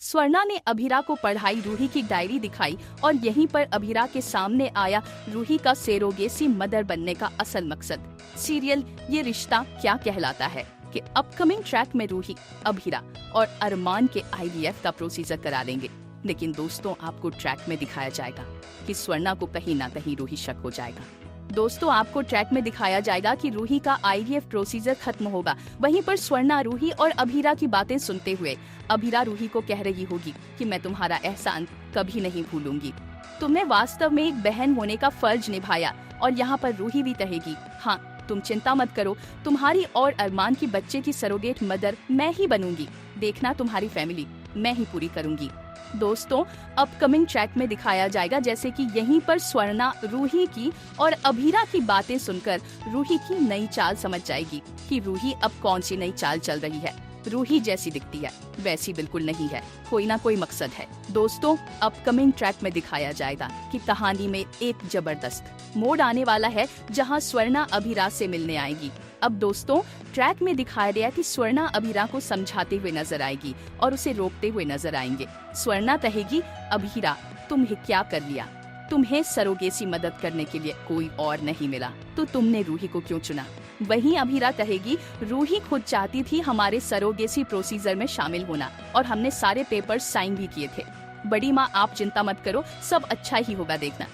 स्वर्णा ने अभिरा को पढ़ाई रूही की डायरी दिखाई और यहीं पर अभिरा के सामने आया रूही का सेरोगेसी मदर बनने का असल मकसद। सीरियल ये रिश्ता क्या कहलाता है कि अपकमिंग ट्रैक में रूही, अभिरा और अरमान के IVF का प्रोसीजर करा देंगे। लेकिन दोस्तों, आपको ट्रैक में दिखाया जाएगा कि स्वर्णा को कहीं ना कहीं रूही शक हो जाएगा। दोस्तों, आपको ट्रैक में दिखाया जाएगा कि रूही का IVF प्रोसीजर खत्म होगा। वहीं पर स्वर्णा रूही और अभिरा की बातें सुनते हुए अभिरा रूही को कह रही होगी कि मैं तुम्हारा एहसान कभी नहीं भूलूंगी, तुमने वास्तव में एक बहन होने का फर्ज निभाया। और यहाँ पर रूही भी कहेगी, हाँ तुम चिंता मत करो, तुम्हारी और अरमान की बच्चे की सरोगेट मदर मैं ही बनूंगी। देखना, तुम्हारी फैमिली मैं ही पूरी करूंगी। दोस्तों, अपकमिंग ट्रैक में दिखाया जाएगा जैसे कि यहीं पर स्वर्णा रूही की और अभिरा की बातें सुनकर रूही की नई चाल समझ जाएगी कि रूही अब कौन सी नई चाल चल रही है। रूही जैसी दिखती है वैसी बिल्कुल नहीं है, कोई ना कोई मकसद है। दोस्तों, अपकमिंग ट्रैक में दिखाया जाएगा कि कहानी में एक जबरदस्त मोड़ आने वाला है जहां स्वर्णा अभिरा से मिलने आएगी। अब दोस्तों, ट्रैक में दिखाया गया कि स्वर्णा अभिरा को समझाते हुए नजर आएगी और उसे रोकते हुए नजर आएंगे। स्वर्णा कहेगी, अभिरा तुमने क्या कर लिया, तुम्हें सरोगेसी मदद करने के लिए कोई और नहीं मिला तो तुमने रूही को क्यों चुना। वहीं अभिरा कहेगी, रूही खुद चाहती थी हमारे सरोगेसी प्रोसीजर में शामिल होना और हमने सारे पेपर साइन भी किए थे। बड़ी माँ आप चिंता मत करो, सब अच्छा ही होगा, देखना।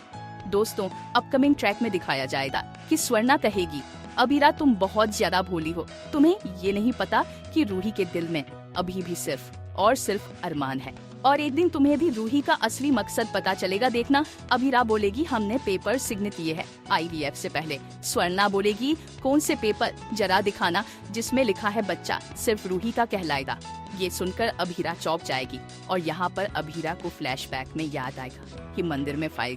दोस्तों, अपकमिंग ट्रैक में दिखाया जाएगा कि स्वर्णा कहेगी, अभिरा तुम बहुत ज्यादा भोली हो, तुम्हें ये नहीं पता कि रूही के दिल में अभी भी सिर्फ और सिर्फ अरमान है और एक दिन तुम्हें भी रूही का असली मकसद पता चलेगा, देखना। अभिरा बोलेगी, हमने पेपर सिग्न किए हैं IVF से पहले। स्वर्णा बोलेगी, कौन से पेपर, जरा दिखाना, जिसमें लिखा है बच्चा सिर्फ रूही का कहलाएगा। ये सुनकर अभिरा चौंक जाएगी और यहाँ पर अभिरा को फ्लैशबैक में याद आएगा कि मंदिर में फाइल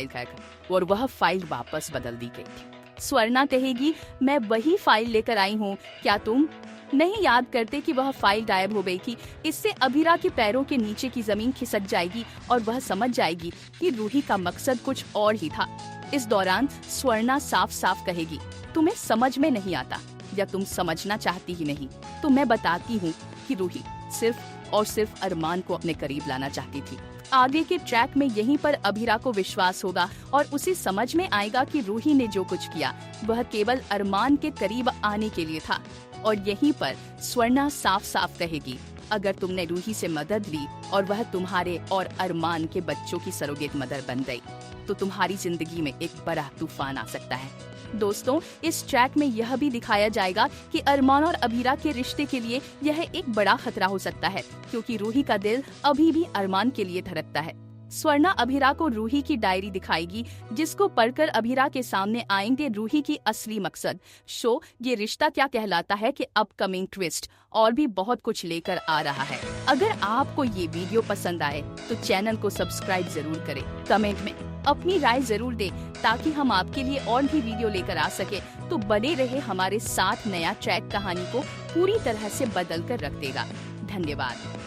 गाएगा और वह फाइल वापस बदल दी गई थी। स्वर्णा कहेगी, मैं वही फाइल लेकर आई हूँ, क्या तुम नहीं याद करते कि वह फाइल गायब हो गई थी। इससे अभिरा के पैरों के नीचे की जमीन खिसक जाएगी और वह समझ जाएगी कि रूही का मकसद कुछ और ही था। इस दौरान स्वर्णा साफ साफ कहेगी, तुम्हें समझ में नहीं आता या तुम समझना चाहती ही नहीं, तो मैं बताती हूँ कि रूही सिर्फ और सिर्फ अरमान को अपने करीब लाना चाहती थी। आगे के ट्रैक में यहीं पर अभिरा को विश्वास होगा और उसे समझ में आएगा कि रूही ने जो कुछ किया वह केवल अरमान के करीब आने के लिए था। और यहीं पर स्वर्णा साफ साफ कहेगी, अगर तुमने रूही से मदद ली और वह तुम्हारे और अरमान के बच्चों की सरोगेट मदर बन गई तो तुम्हारी जिंदगी में एक बड़ा तूफान आ सकता है। दोस्तों, इस ट्रैक में यह भी दिखाया जाएगा कि अरमान और अभिरा के रिश्ते के लिए यह एक बड़ा खतरा हो सकता है, क्योंकि रूही का दिल अभी भी अरमान के लिए धड़कता है। स्वर्णा अभिरा को रूही की डायरी दिखाएगी, जिसको पढ़कर अभिरा के सामने आएंगे रूही की असली मकसद। शो ये रिश्ता क्या कहलाता है कि अपकमिंग ट्विस्ट और भी बहुत कुछ लेकर आ रहा है। अगर आपको ये वीडियो पसंद आए तो चैनल को सब्सक्राइब जरूर करें, कमेंट में अपनी राय जरूर दें ताकि हम आपके लिए और भी वीडियो लेकर आ सके। तो बने रहे हमारे साथ, नया ट्रैक कहानी को पूरी तरह से बदल कर रख देगा। धन्यवाद।